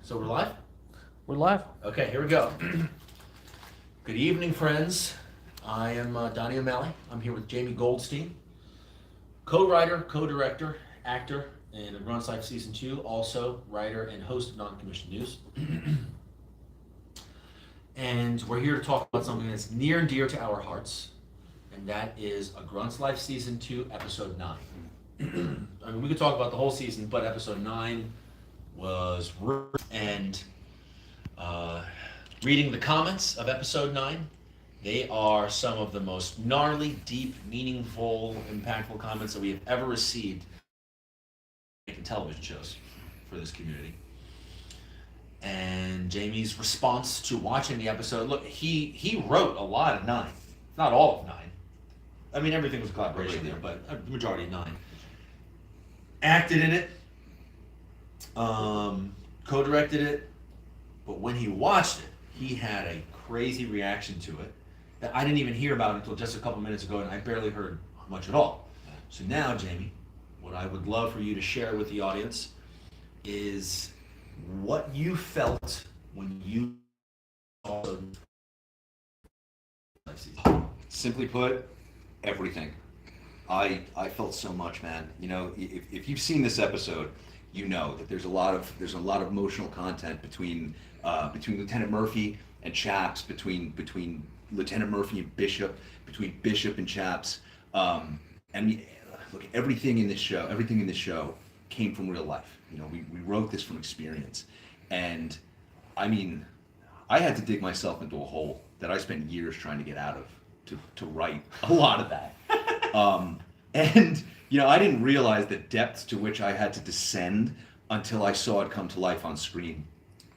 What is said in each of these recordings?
So we're live? We're live. Okay, here we go. Good evening, friends. I am Donnie O'Malley. I'm here with Jamie Goldstein, co-writer, co-director, actor in Grunt's Life Season 2, also writer and host of Non-Commissioned News. And we're here to talk about something that's near and dear to our hearts, and that is A Grunt's Life Season 2, Episode 9. I mean, we could talk about the whole season, but Episode 9 was... And reading the comments of Episode 9, they are some of the most gnarly, deep, meaningful, impactful comments that we have ever received in television shows for this community. And Jamie's response to watching the episode, look, he wrote a lot of 9, not all of 9. I mean, everything was a collaboration there, but a majority of 9. Acted in it, co-directed it, but when he watched it, he had a crazy reaction to it that I didn't even hear about until just a couple minutes ago, and I barely heard much at all. So now, Jamie, what I would love for you to share with the audience is what you felt when you saw the Simply put, everything. I felt so much, man. You know, if you've seen this episode, you know that there's a lot of emotional content between Lieutenant Murphy and Chaps, between Lieutenant Murphy and Bishop, between Bishop and Chaps. And look, everything in this show came from real life. You know, we wrote this from experience, and I mean, I had to dig myself into a hole that I spent years trying to get out of to write a lot of that. And you know, I didn't realize the depths to which I had to descend until I saw it come to life on screen.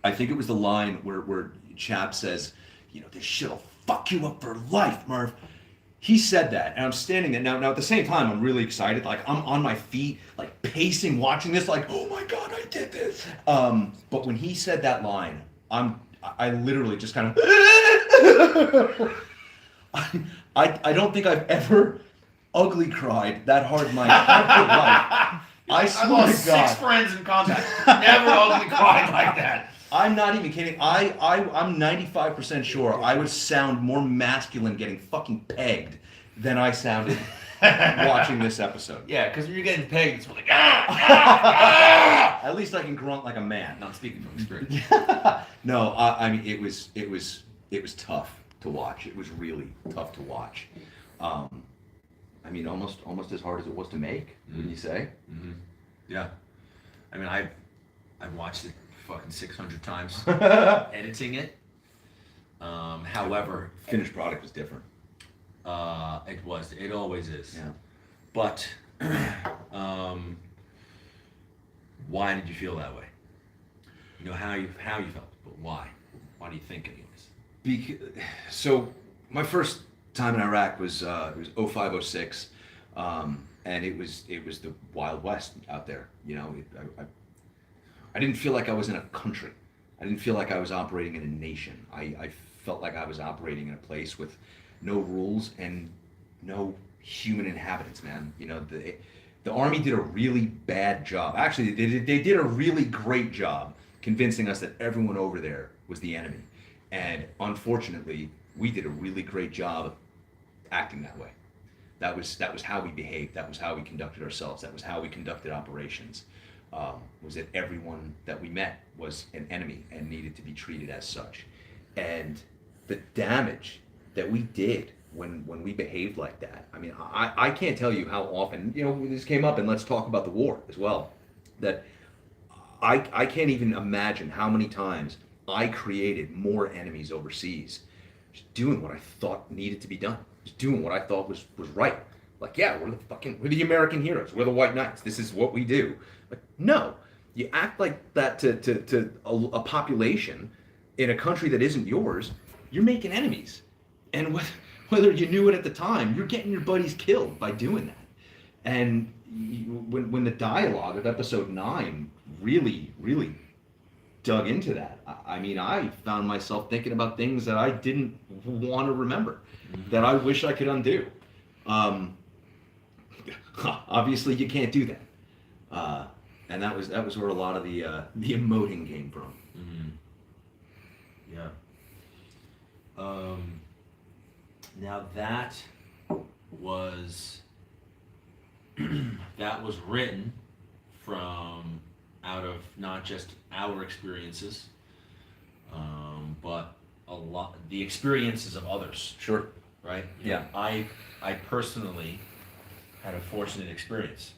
I think it was the line where Chap says, you know, this shit'll fuck you up for life, Murph. He said that, and I'm standing there. Now at the same time, I'm really excited. Like, I'm on my feet, like pacing, watching this, like, oh my God, I did this. But when he said that line, I literally just kind of... I don't think I've ever ugly cried that hard in my entire life. I swear lost to God. 6 friends in combat. Never ugly cried like that. I'm not even kidding. I'm 95% sure I would sound more masculine getting fucking pegged than I sounded watching this episode. Yeah, because when you're getting pegged, it's like, ah! At least I can grunt like a man. No, I'm speaking from experience. No, I mean, it was tough to watch. It was really tough to watch. I mean, almost as hard as it was to make, wouldn't you say? Mm-hmm. Yeah. I mean, I've watched it fucking 600 times, editing it. However, Finished product was different. it always is. Yeah. But why did you feel that way? You know how you felt, but why? Why do you think anyways? So my first time in Iraq was it was 05, 06, and it was the Wild West out there. You know, I didn't feel like I was in a country. I didn't feel like I was operating in a nation. I felt like I was operating in a place with no rules and no human inhabitants, man. You know, the Army did a really bad job. Actually, they did a really great job convincing us that everyone over there was the enemy. And unfortunately, we did a really great job acting that way. That was how we behaved. That was how we conducted ourselves. That was how we conducted operations. Was that everyone that we met was an enemy and needed to be treated as such. And the damage that we did when we behaved like that, I mean, I can't tell you how often, you know, this came up, and let's talk about the war as well, that I can't even imagine how many times I created more enemies overseas just doing what I thought needed to be done, just doing what I thought was right. Like, yeah, we're the American heroes, we're the white knights, this is what we do. Like, no, you act like that to a population in a country that isn't yours, you're making enemies. And whether you knew it at the time, you're getting your buddies killed by doing that. And when the dialogue of episode 9 really dug into that, I mean, I found myself thinking about things that I didn't want to remember, that I wish I could undo. Obviously, you can't do that. And that was where a lot of the emoting came from. Mm-hmm. Yeah. Now that was that was written from out of not just our experiences, but a lot the experiences of others. Sure. Right? Yeah. I personally had a fortunate experience.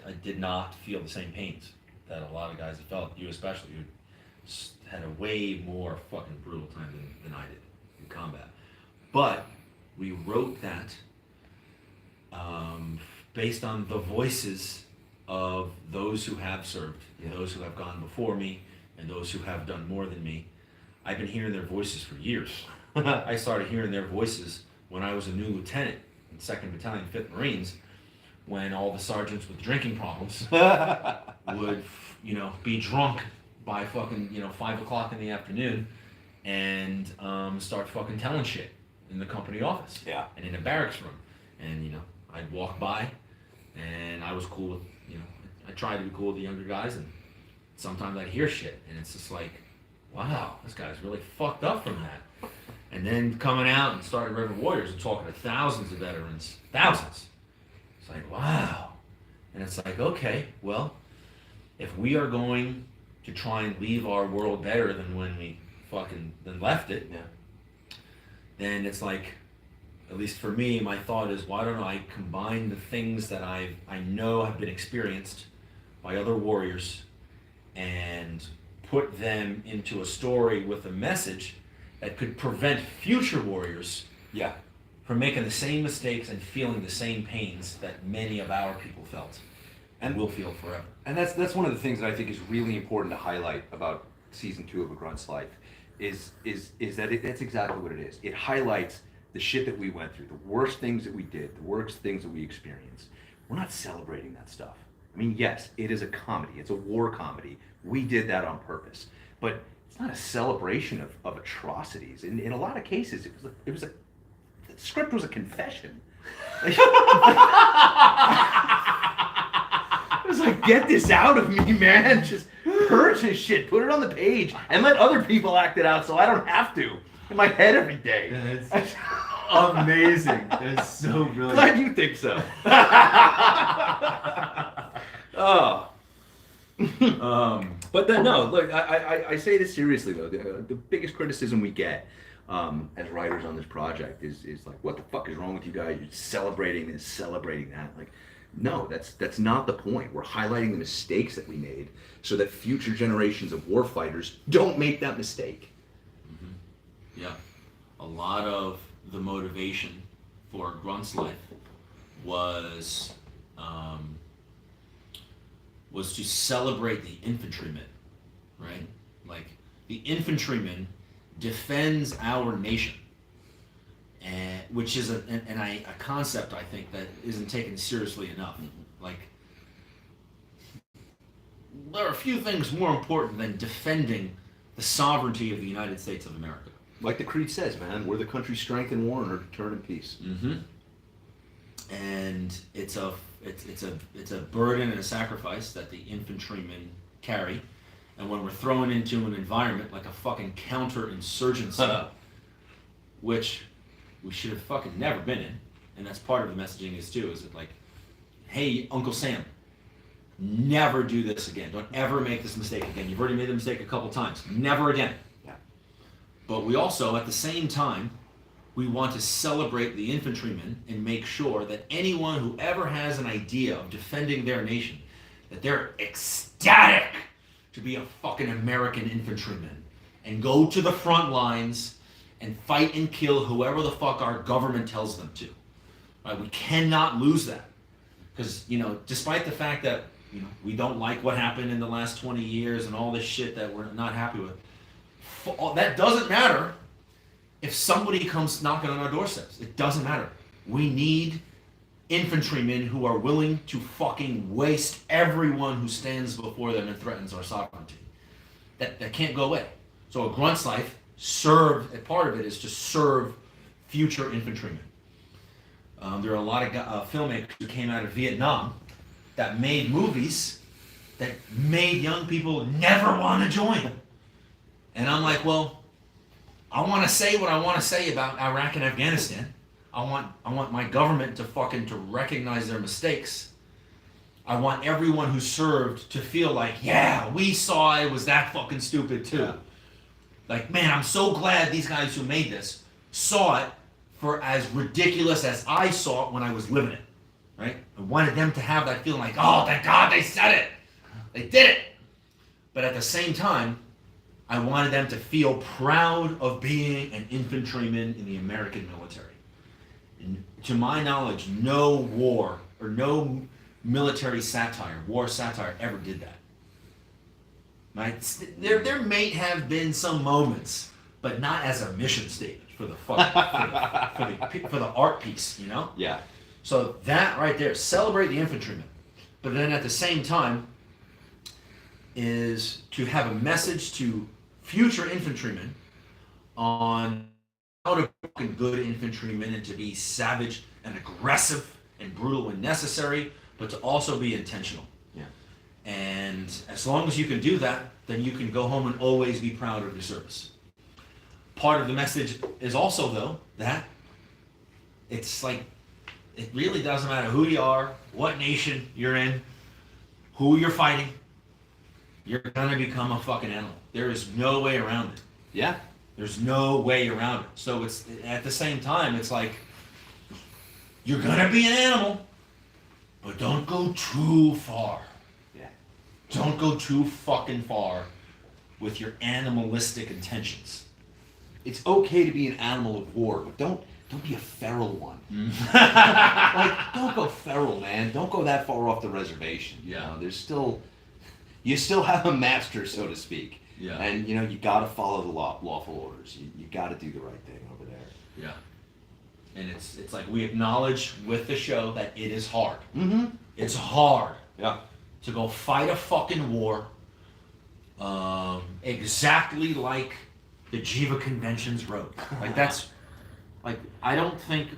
I did not feel the same pains that a lot of guys have felt. You especially, you had a way more fucking brutal time than I did in combat. But we wrote that based on the voices of those who have served, those who have gone before me, and those who have done more than me. I've been hearing their voices for years. I started hearing their voices when I was a new lieutenant in 2nd Battalion, 5th Marines, when all the sergeants with drinking problems would, be drunk by fucking, 5 o'clock in the afternoon and start fucking telling shit in the company office. Yeah. And in the barracks room. And, I'd walk by and I was cool with, I tried to be cool with the younger guys, and sometimes I'd hear shit and it's just like, wow, this guy's really fucked up from that. And then coming out and starting River Warriors and talking to thousands of veterans, thousands. It's like, wow. And it's like, okay, well, if we are going to try and leave our world better than when we then left it, then it's like, at least for me, my thought is, why don't I combine the things that I know have been experienced by other warriors and put them into a story with a message that could prevent future warriors from making the same mistakes and feeling the same pains that many of our people felt and will feel forever. And that's one of the things that I think is really important to highlight about season 2 of A Grunt's Life is that that's exactly what it is. It highlights the shit that we went through, the worst things that we did, the worst things that we experienced. We're not celebrating that stuff. I mean, yes, it is a comedy. It's a war comedy. We did that on purpose. But it's not a celebration of atrocities. In a lot of cases, the script was a confession. It was like, get this out of me, man. Just purge this shit. Put it on the page and let other people act it out so I don't have to in my head every day. That's amazing. That's so brilliant. Glad you think so. Oh. But then, no, look, I say this seriously, though. The biggest criticism we get as writers on this project is like, what the fuck is wrong with you guys? You're celebrating this, celebrating that. Like, no, that's not the point. We're highlighting the mistakes that we made so that future generations of warfighters don't make that mistake. Mm-hmm. Yeah. A lot of the motivation for Grunt's Life was to celebrate the infantrymen, right? Like, the infantryman defends our nation, and which is a concept I think that isn't taken seriously enough. Like, there are a few things more important than defending the sovereignty of the United States of America. Like the creed says, man, we're the country's strength in war and our turn in peace. Mm-hmm. And it's a burden and a sacrifice that the infantrymen carry. And when we're thrown into an environment like a fucking counterinsurgency, which we should have fucking never been in, and that's part of the messaging is it like, hey, Uncle Sam, never do this again. Don't ever make this mistake again. You've already made the mistake a couple times. Never again. Yeah. But we also, at the same time, we want to celebrate the infantrymen and make sure that anyone who ever has an idea of defending their nation, that they're ecstatic to be a fucking American infantryman and go to the front lines and fight and kill whoever the fuck our government tells them to. Right? We cannot lose that. Because, despite the fact that, we don't like what happened in the last 20 years and all this shit that we're not happy with, that doesn't matter if somebody comes knocking on our doorsteps. It doesn't matter. We need infantrymen who are willing to fucking waste everyone who stands before them and threatens our sovereignty. That can't go away. So A Grunt's Life part of it is to serve future infantrymen. There are a lot of filmmakers who came out of Vietnam that made movies that made young people never want to join. And I'm like, well, I want to say what I want to say about Iraq and Afghanistan. I want my government to recognize their mistakes. I want everyone who served to feel like, yeah, we saw it was that fucking stupid too. Yeah. Like, man, I'm so glad these guys who made this saw it for as ridiculous as I saw it when I was living it, right? I wanted them to have that feeling like, oh, thank God they said it. They did it. But at the same time, I wanted them to feel proud of being an infantryman in the American military. And to my knowledge, no war or no military satire, war satire ever did that. Right? There may have been some moments, but not as a mission statement for the for the art piece, you know? Yeah. So that right there, celebrate the infantrymen, but then at the same time is to have a message to future infantrymen on how to be fucking good infantrymen and to be savage and aggressive and brutal when necessary, but to also be intentional. Yeah. And as long as you can do that, then you can go home and always be proud of your service. Part of the message is also, though, that it's like, it really doesn't matter who you are, what nation you're in, who you're fighting, you're gonna become a fucking animal. There is no way around it. Yeah. There's no way around it. So it's, at the same time, it's like, you're gonna be an animal, but don't go too far. Yeah. Don't go too fucking far with your animalistic intentions. It's okay to be an animal of war, but don't be a feral one. Like, don't go feral, man. Don't go that far off the reservation. You know, you still have a master, so to speak. Yeah. And you know, you got to follow the lawful orders. You got to do the right thing over there. Yeah. And it's like we acknowledge with the show that it is hard. Mm-hmm. It's hard. Yeah. To go fight a fucking war, exactly like the Geneva Conventions wrote. Like that's, like I don't think.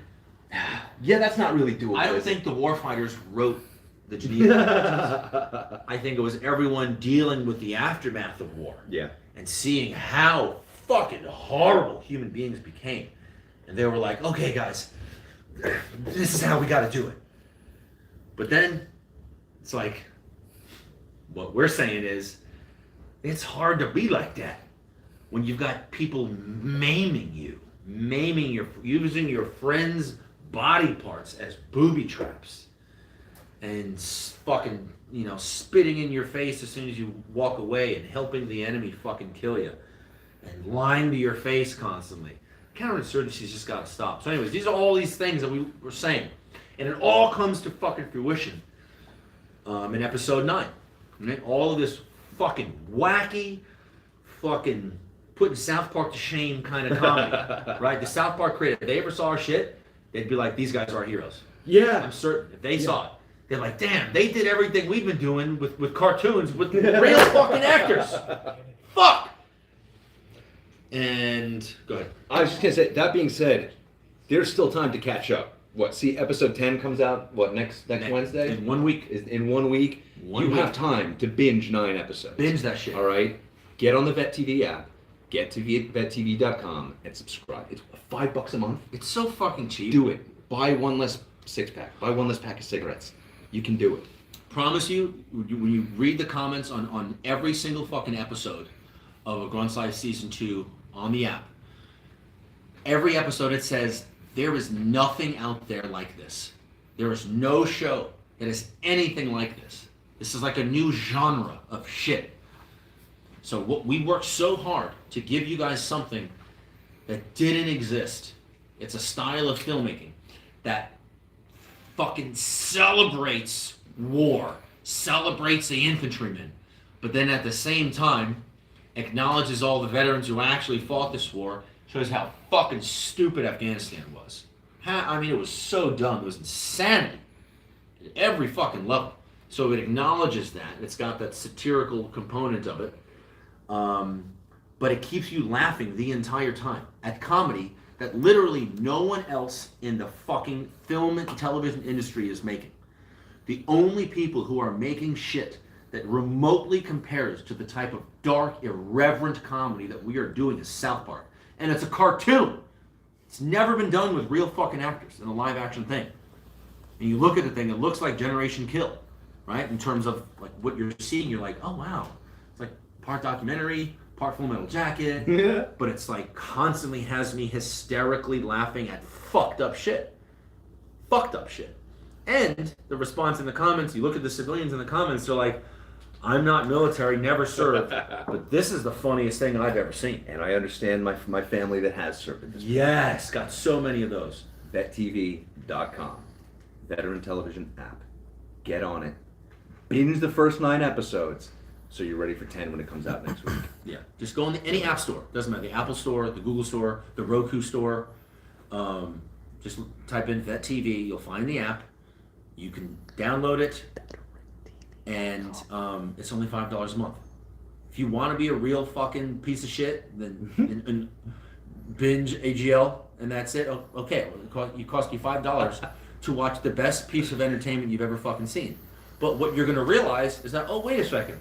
Yeah, that's not really doable. I don't think the warfighters wrote the Geneva. I think it was everyone dealing with the aftermath of war. Yeah. And seeing how fucking horrible human beings became, and they were like, "Okay, guys, this is how we got to do it." But then it's like, what we're saying is, it's hard to be like that when you've got people maiming you, using your friends' body parts as booby traps, and fucking, spitting in your face as soon as you walk away, and helping the enemy fucking kill you, and lying to your face constantly. Counterinsurgency's just got to stop. So anyways, these are all these things that we were saying, and it all comes to fucking fruition in episode 9. Right? All of this fucking wacky, fucking putting South Park to shame kind of comedy, right? The South Park creator, if they ever saw our shit, they'd be like, these guys are our heroes. Yeah. I'm certain. If they saw it, they're like, damn, they did everything we've been doing with cartoons with real fucking actors. Fuck! And, go ahead. I was just going to say, that being said, there's still time to catch up. See, episode 10 comes out, next Wednesday? In 1 week. In 1 week. You have time to binge 9 episodes. Binge that shit. All right? Get on the Vet TV app. Get to vettv.com and subscribe. It's $5 a month. It's so fucking cheap. Do it. Buy one less 6-pack. Buy one less pack of cigarettes. You can do it. Promise you, when you read the comments on every single fucking episode of A Grunt's Life Season 2 on the app, every episode it says, there is nothing out there like this. There is no show that is anything like this. This is like a new genre of shit. So we worked so hard to give you guys something that didn't exist. It's a style of filmmaking that fucking celebrates war, celebrates the infantrymen, but then at the same time acknowledges all the veterans who actually fought this war, shows how fucking stupid Afghanistan was. I mean, it was so dumb. It was insanity at every fucking level. So it acknowledges that. It's got that satirical component of it. But it keeps you laughing the entire time at comedy that literally no one else in the fucking film and television industry is making. The only people who are making shit that remotely compares to the type of dark, irreverent comedy that we are doing as South Park. And it's a cartoon. It's never been done with real fucking actors in a live action thing. And you look at the thing, it looks like Generation Kill, right? In terms of like what you're seeing, you're like, oh wow. It's like part documentary, part Full Metal Jacket, Yeah. but it's like constantly has me hysterically laughing at fucked up shit. Fucked up shit. And the response in the comments, you look at the civilians in the comments, they're like, I'm not military, never served, but this is the funniest thing I've ever seen. And I understand my family that has served at this point. Yes, got so many of those. VetTV.com. Veteran television app. Get on it. Binge the first 9 episodes so you're ready for 10 when it comes out next week. Yeah, just go in any app store. Doesn't matter, the Apple Store, the Google Store, the Roku Store. Just type in Vet TV. You'll find the app. You can download it, and it's only $5 a month. If you want to be a real fucking piece of shit, then and binge AGL, and that's it. Okay, it cost you $5 to watch the best piece of entertainment you've ever fucking seen. But what you're going to realize is that, oh, wait a second.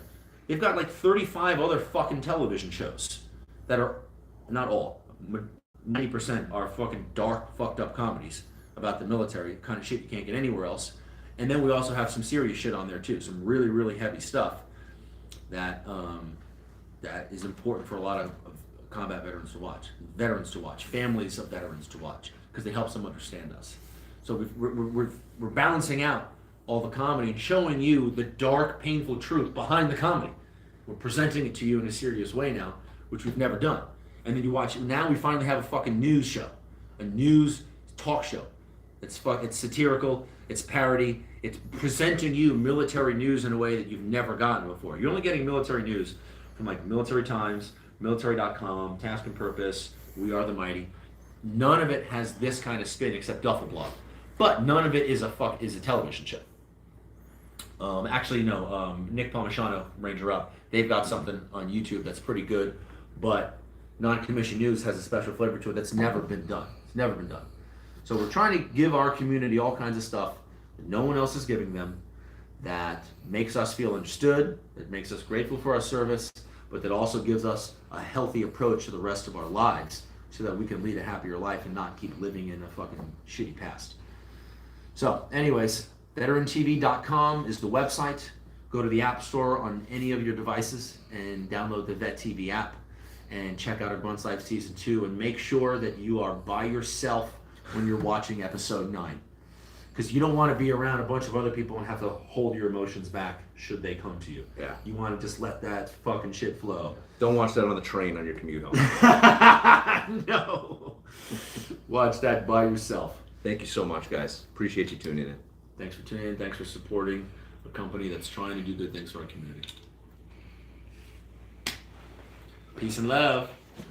They've got like 35 other fucking television shows that are, not all, 90% are fucking dark, fucked up comedies about the military, kind of shit you can't get anywhere else. And then we also have some serious shit on there too, some really, really heavy stuff that that is important for a lot of combat veterans to watch, families of veterans to watch, because it helps them understand us. So we're balancing out all the comedy and showing you the dark, painful truth behind the comedy. We're presenting it to you in a serious way now, which we've never done. And then you watch it. Now we finally have a fucking news show, a news talk show. It's satirical, it's parody, it's presenting you military news in a way that you've never gotten before. You're only getting military news from like Military Times, military.com, Task and Purpose, We Are the Mighty. None of it has this kind of spin except Duffel Blog. But none of it is a television show. Actually, no. Nick Palmisano, Ranger Up, they've got something on YouTube that's pretty good, but non-commissioned news has a special flavor to it that's never been done. It's never been done. So we're trying to give our community all kinds of stuff that no one else is giving them, that makes us feel understood, that makes us grateful for our service, but that also gives us a healthy approach to the rest of our lives so that we can lead a happier life and not keep living in a fucking shitty past. So anyways, veterantv.com is the website. Go to the App Store on any of your devices and download the Vet TV app and check out our Grunt's Life Season 2, and make sure that you are by yourself when you're watching episode 9. Because you don't want to be around a bunch of other people and have to hold your emotions back should they come to you. Yeah. You want to just let that fucking shit flow. Don't watch that on the train on your commute home. No. Watch that by yourself. Thank you so much, guys. Appreciate you tuning in. Thanks for tuning in. Thanks for supporting a company that's trying to do good things for our community. Peace and love.